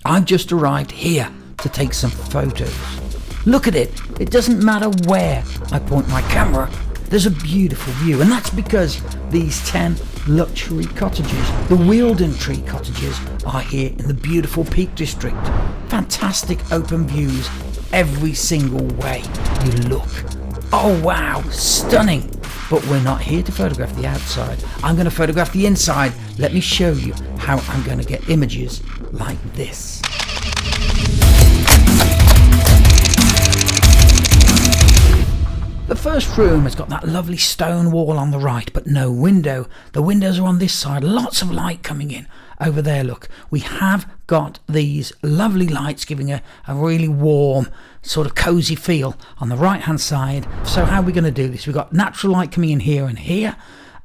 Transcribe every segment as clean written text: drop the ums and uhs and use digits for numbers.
I've just arrived here to take some photos. Look at it. It doesn't matter where I point my camera, there's a beautiful view, and that's because these 10 luxury cottages, the Wealden Tree cottages, are here in the beautiful Peak District. Fantastic open views every single way you look. Oh wow, stunning! But we're not here to photograph the outside. I'm going to photograph the inside. Let me show you how I'm going to get images like this. The first room has got that lovely stone wall on the right, but no window. The windows are on this side. Lots of light coming in. Over there, look. We have got these lovely lights giving a really warm, sort of cozy feel on the right-hand side. So how are we going to do this? We've got natural light coming in here and here.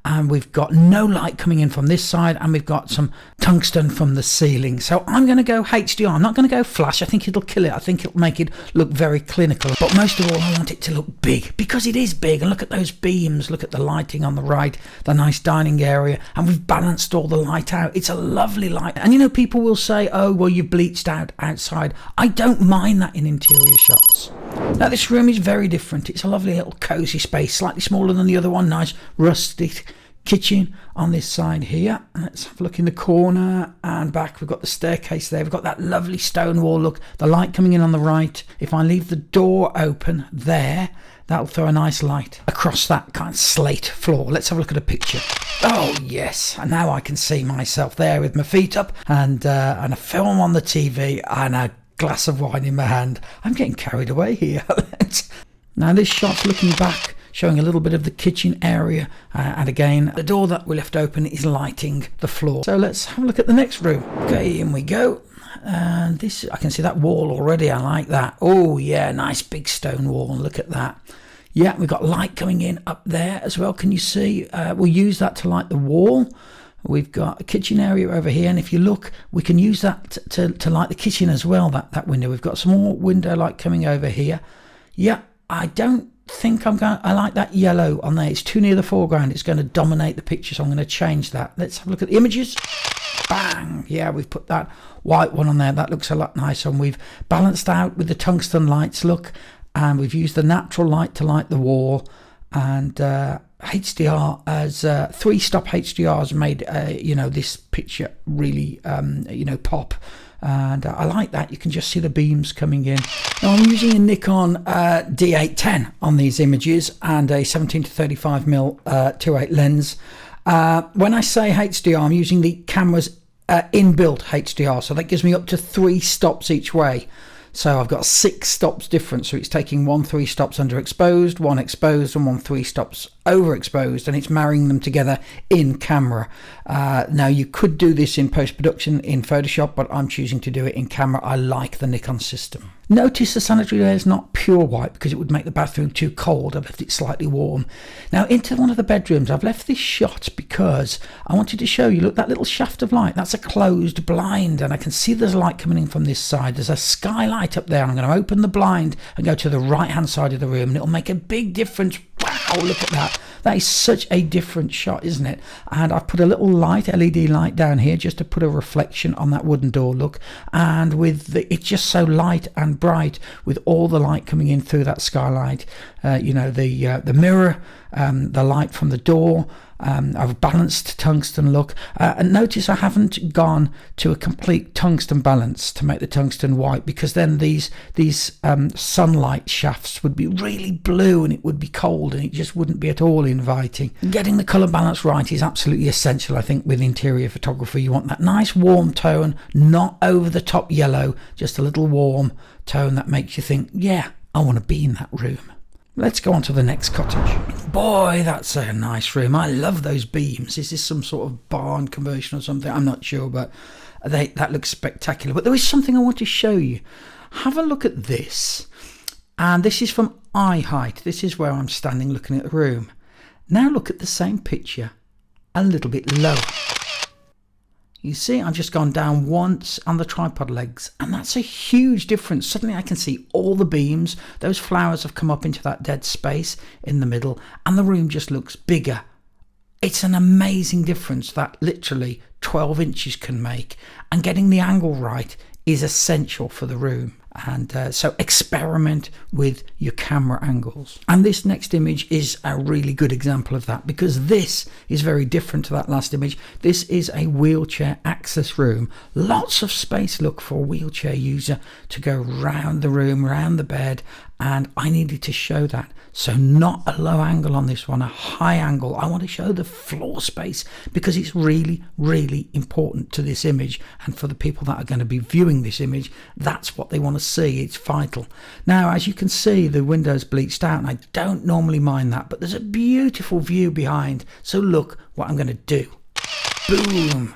And we've got no light coming in from this side, and we've got some tungsten from the ceiling. So I'm going to go HDR. I'm not going to go flash. I think it'll kill it. I think it'll make it look very clinical. But most of all, I want it to look big, because it is big. And look at those beams. Look at the lighting on the right, the nice dining area. And we've balanced all the light out. It's a lovely light. And you know, people will say, oh, well, you've bleached out outside. I don't mind that in interior shots. Now, this room is very different. It's a lovely little cozy space, slightly smaller than the other one. Nice rustic kitchen on this side here. Let's have a look in the corner and back. We've got the staircase there. We've got that lovely stone wall. Look, the light coming in on the right. If I leave the door open there, that'll throw a nice light across that kind of slate floor. Let's have a look at a picture. Oh yes, and now I can see myself there with my feet up and a film on the TV and a glass of wine in my hand. I'm getting carried away here. Now this shot's looking back, showing a little bit of the kitchen area, and again the door that we left open is lighting the floor. So let's have a look at the next room. Okay, in we go. And this, I can see that wall already. I like that. Oh yeah, nice big stone wall. Look at that. Yeah, we've got light coming in up there as well. Can you see? We'll use that to light the wall. We've got a kitchen area over here, and if you look, we can use that to light the kitchen as well, that window. We've got some more window light coming over here. Yeah, I don't think I like that yellow on there. It's too near the foreground. It's going to dominate the picture, so I'm going to change that. Let's have a look at the images. Bang! Yeah, we've put that white one on there. That looks a lot nicer, and we've balanced out with the tungsten lights, look, and we've used the natural light to light the wall, and HDR as 3-stop HDR has made this picture really pop, and I like that. You can just see the beams coming in. Now I'm using a Nikon D810 on these images and a 17-35mm 2.8 lens. When I say HDR, I'm using the camera's inbuilt HDR, so that gives me up to 3 stops each way. So I've got 6 stops difference, so it's taking 1 3 stops underexposed, 1 exposed, and 1 3 stops overexposed, and it's marrying them together in camera. Now you could do this in post-production in Photoshop, but I'm choosing to do it in camera. I like the Nikon system. Notice the sanitary layer is not pure white because it would make the bathroom too cold. I left it slightly warm. Now into one of the bedrooms, I've left this shot because I wanted to show you, look, that little shaft of light, that's a closed blind, and I can see there's light coming in from this side. There's a skylight up there. I'm going to open the blind and go to the right hand side of the room, and it'll make a big difference. Wow, look at that. That is such a different shot, isn't it? And I've put a little light, LED light down here just to put a reflection on that wooden door, look. And with it's just so light and bright with all the light coming in through that skylight. The mirror, the light from the door. I've balanced tungsten look, and notice I haven't gone to a complete tungsten balance to make the tungsten white, because then these sunlight shafts would be really blue and it would be cold and it just wouldn't be at all inviting. Getting the colour balance right is absolutely essential, I think, with interior photography. You want that nice warm tone, not over the top yellow, just a little warm tone that makes you think, yeah, I want to be in that room. Let's go on to the next cottage. Boy, that's a nice room. I love those beams. Is this some sort of barn conversion or something? I'm not sure, but that looks spectacular. But there is something I want to show you. Have a look at this. And this is from eye height. This is where I'm standing looking at the room. Now look at the same picture a little bit lower. You see, I've just gone down once on the tripod legs, and that's a huge difference. Suddenly I can see all the beams. Those flowers have come up into that dead space in the middle, and the room just looks bigger. It's an amazing difference, that literally 12 inches can make, and getting the angle right is essential for the room. And so experiment with your camera angles. And this next image is a really good example of that, because this is very different to that last image. This is a wheelchair access room. Lots of space, look, for a wheelchair user to go round the room, round the bed, and I needed to show that. So not a low angle on this one, a high angle. I want to show the floor space because it's really, really important to this image, and for the people that are going to be viewing this image, that's what they want to see. It's vital. Now, as you can see, the window's bleached out, and I don't normally mind that, but there's a beautiful view behind. So look what I'm going to do. Boom.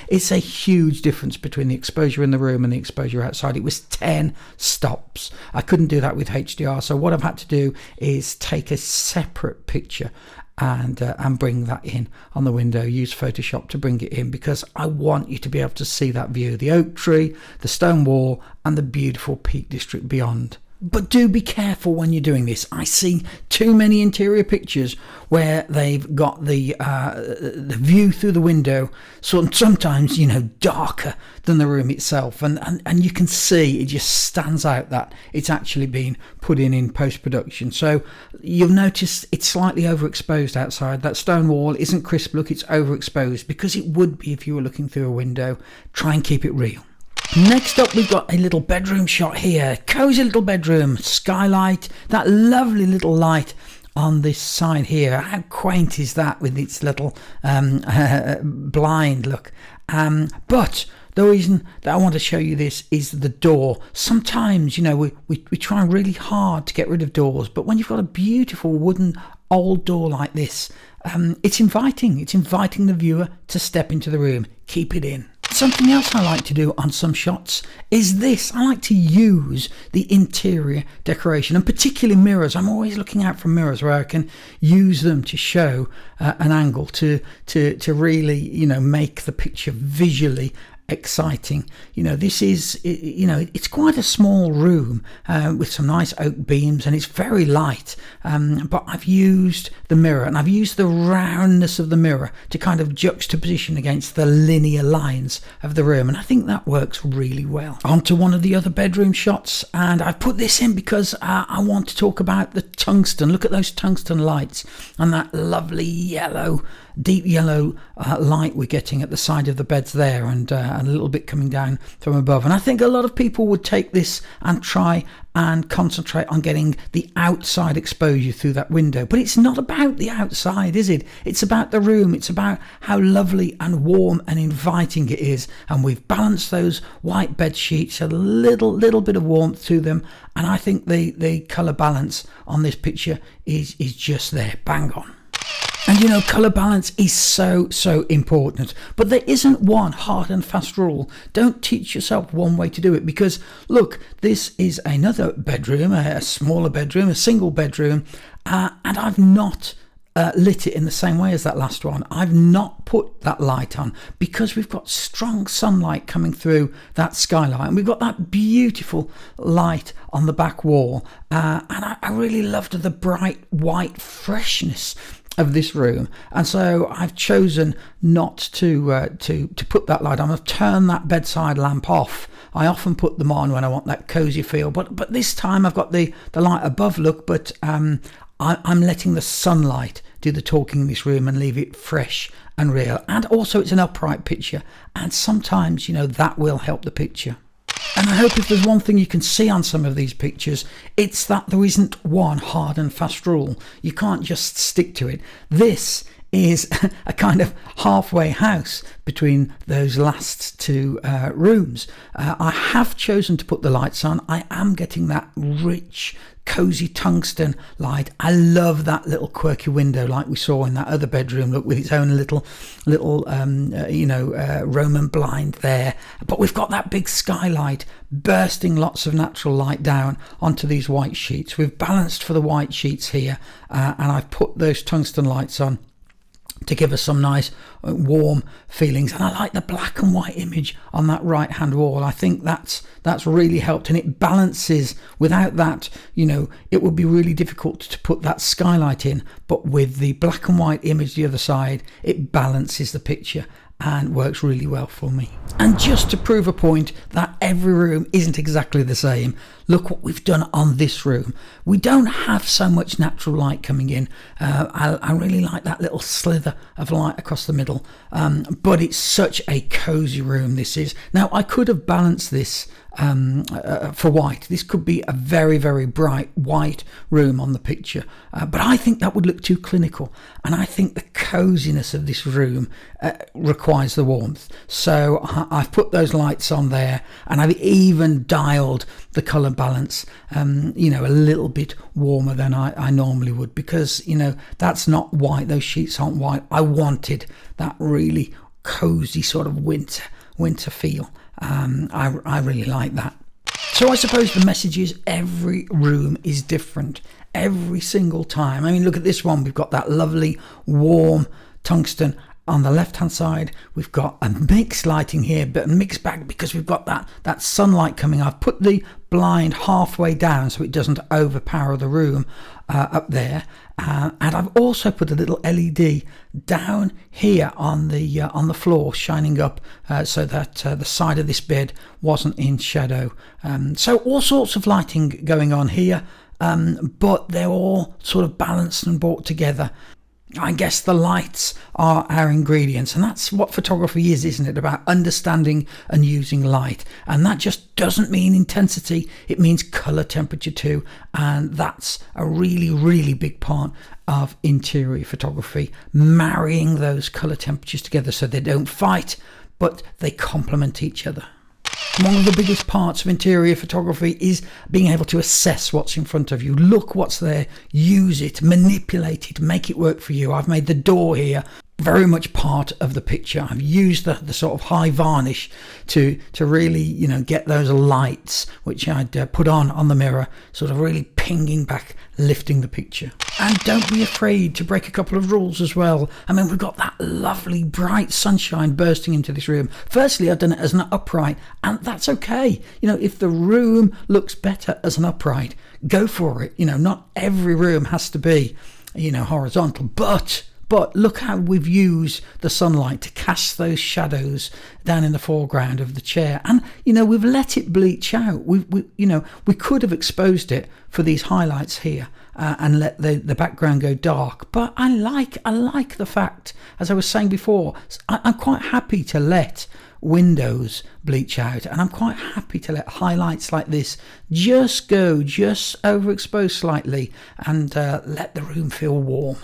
It's a huge difference between the exposure in the room and the exposure outside. It was 10 stops. I couldn't do that with HDR, so what I've had to do is take a separate picture and bring that in on the window, use Photoshop to bring it in, because I want you to be able to see that view, the oak tree, the stone wall, and the beautiful Peak District beyond. But do be careful when you're doing this. I see too many interior pictures where they've got the view through the window, sometimes, you know, darker than the room itself, and you can see it just stands out that it's actually been put in post-production. So you'll notice it's slightly overexposed outside. That stone wall isn't crisp look, it's overexposed, because it would be if you were looking through a window. Try and keep it real. Next up, we've got a little bedroom shot here. Cozy little bedroom, skylight, that lovely little light on this side here. How quaint is that with its little blind look. But the reason that I want to show you this is the door. Sometimes, you know, we try really hard to get rid of doors, but when you've got a beautiful wooden old door like this, it's inviting. It's inviting the viewer to step into the room. Keep it in. Something else I like to do on some shots is this. I like to use the interior decoration, and particularly mirrors. I'm always looking out for mirrors where I can use them to show an angle to really, you know, make the picture visually exciting. You know, this is, you know, it's quite a small room with some nice oak beams, and it's very light, but I've used the mirror, and I've used the roundness of the mirror to kind of juxtaposition against the linear lines of the room, and I think that works really well. On to one of the other bedroom shots, and I've put this in because I want to talk about the tungsten. Look at those tungsten lights and that lovely yellow, deep yellow light we're getting at the side of the beds there, and a little bit coming down from above. And I think a lot of people would take this and try and concentrate on getting the outside exposure through that window, but it's not about the outside, is it? It's about the room. It's about how lovely and warm and inviting it is, and we've balanced those white bed sheets, a little bit of warmth to them, and I think the colour balance on this picture is just there, bang on. And you know, colour balance is so important, but there isn't one hard and fast rule. Don't teach yourself one way to do it, because look, this is another bedroom, a smaller bedroom, a single bedroom, and I've not lit it in the same way as that last one. I've not put that light on because we've got strong sunlight coming through that skylight, and we've got that beautiful light on the back wall, and I really loved the bright white freshness of this room, and so I've chosen not to put that light on. I've turned that bedside lamp off. I often put them on when I want that cozy feel, but this time I've got the light above, look, but I'm letting the sunlight do the talking in this room and leave it fresh and real. And also it's an upright picture, and sometimes, you know, that will help the picture. And I hope if there's one thing you can see on some of these pictures, it's that there isn't one hard and fast rule. You can't just stick to it. This is a kind of halfway house between those last two rooms. I have chosen to put the lights on. I am getting that rich, cozy tungsten light. I love that little quirky window like we saw in that other bedroom, look, with its own little Roman blind there. But we've got that big skylight bursting lots of natural light down onto these white sheets. We've balanced for the white sheets here, and I've put those tungsten lights on to give us some nice warm feelings. And I like the black and white image on that right hand wall. I think that's really helped, and it balances. Without that, you know, it would be really difficult to put that skylight in, but with the black and white image the other side, it balances the picture, and works really well for me. And just to prove a point that every room isn't exactly the same, look what we've done on this room. We don't have so much natural light coming in. I really like that little slither of light across the middle, but it's such a cozy room this is. Now I could have balanced this for white. This could be a very, very bright white room on the picture, but I think that would look too clinical, and I think the coziness of this room requires the warmth. So I've put those lights on there, and I've even dialed the colour balance a little bit warmer than I normally would, because that's not white. Those sheets aren't white. I wanted that really cozy sort of winter feel. I really like that. So I suppose the message is every room is different every single time. I mean, look at this one. We've got that lovely warm tungsten on the left hand side. We've got a mixed lighting here, but a mixed bag because we've got that sunlight coming. I've put the blind halfway down so it doesn't overpower the room up there, and I've also put a little LED down here on the floor, shining up so that the side of this bed wasn't in shadow. So all sorts of lighting going on here, but they're all sort of balanced and brought together. I guess the lights are our ingredients, and that's what photography is, isn't it? About understanding and using light. And that just doesn't mean intensity, it means colour temperature too. And that's a really, really big part of interior photography, marrying those colour temperatures together so they don't fight, but they complement each other. One of the biggest parts of interior photography is being able to assess what's in front of you. Look what's there, use it, manipulate it, make it work for you. I've made the door here very much part of the picture. I've used the sort of high varnish to really get those lights which I'd put on the mirror, sort of really pinging back, lifting the picture. And don't be afraid to break a couple of rules as well. I mean, we've got that lovely bright sunshine bursting into this room. Firstly, I've done it as an upright, and that's okay. If the room looks better as an upright, go for it. Not every room has to be horizontal, but look how we've used the sunlight to cast those shadows down in the foreground of the chair. And, we've let it bleach out. We could have exposed it for these highlights here and let the background go dark. But I like the fact, as I was saying before, I'm quite happy to let windows bleach out, and I'm quite happy to let highlights like this just overexpose slightly and let the room feel warm.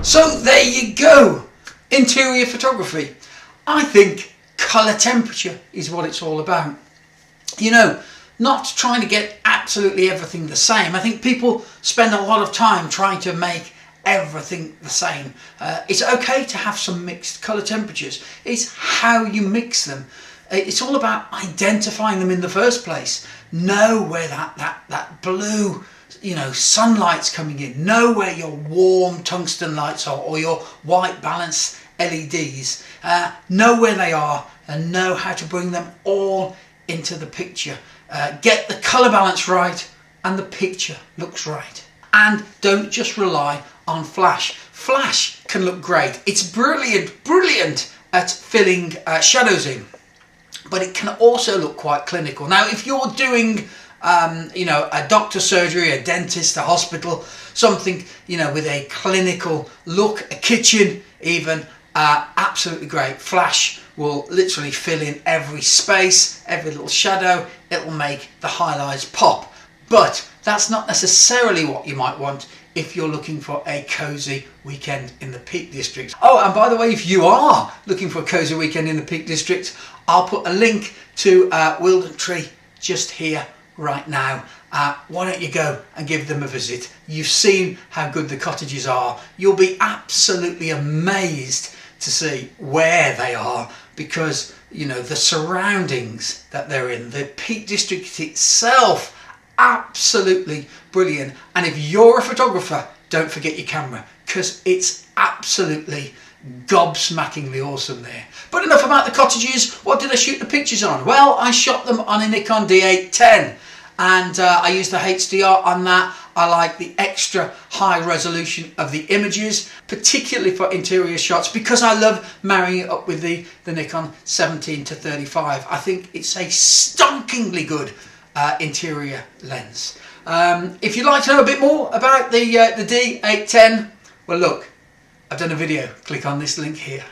So there you go, interior photography. I think colour temperature is what it's all about. Not trying to get absolutely everything the same. I think people spend a lot of time trying to make everything the same. It's okay to have some mixed colour temperatures. It's how you mix them. It's all about identifying them in the first place. Know where that blue sunlight's coming in. Know where your warm tungsten lights are, or your white balanced LEDs. Know where they are and know how to bring them all into the picture. Get the colour balance right and the picture looks right. And don't just rely on flash. Flash can look great. It's brilliant at filling shadows in, but it can also look quite clinical. Now, if you're doing a doctor's surgery, a dentist, a hospital, something, with a clinical look, a kitchen even, absolutely great. Flash will literally fill in every space, every little shadow. It will make the highlights pop. But that's not necessarily what you might want if you're looking for a cosy weekend in the Peak District. Oh, and by the way, if you are looking for a cosy weekend in the Peak District, I'll put a link to Wilden Tree just here right now. Why don't you go and give them a visit? You've seen how good the cottages are. You'll be absolutely amazed to see where they are, because the surroundings that they're in, the Peak District itself, absolutely brilliant. And if you're a photographer, don't forget your camera, because it's absolutely gobsmackingly awesome there. But enough about the cottages. What did I shoot the pictures on? Well, I shot them on a Nikon D810, and I used the HDR on that. I like the extra high resolution of the images, particularly for interior shots, because I love marrying it up with the Nikon 17 to 35. I think it's a stonkingly good interior lens. If you'd like to know a bit more about the D810, well look, I've done a video. Click on this link here.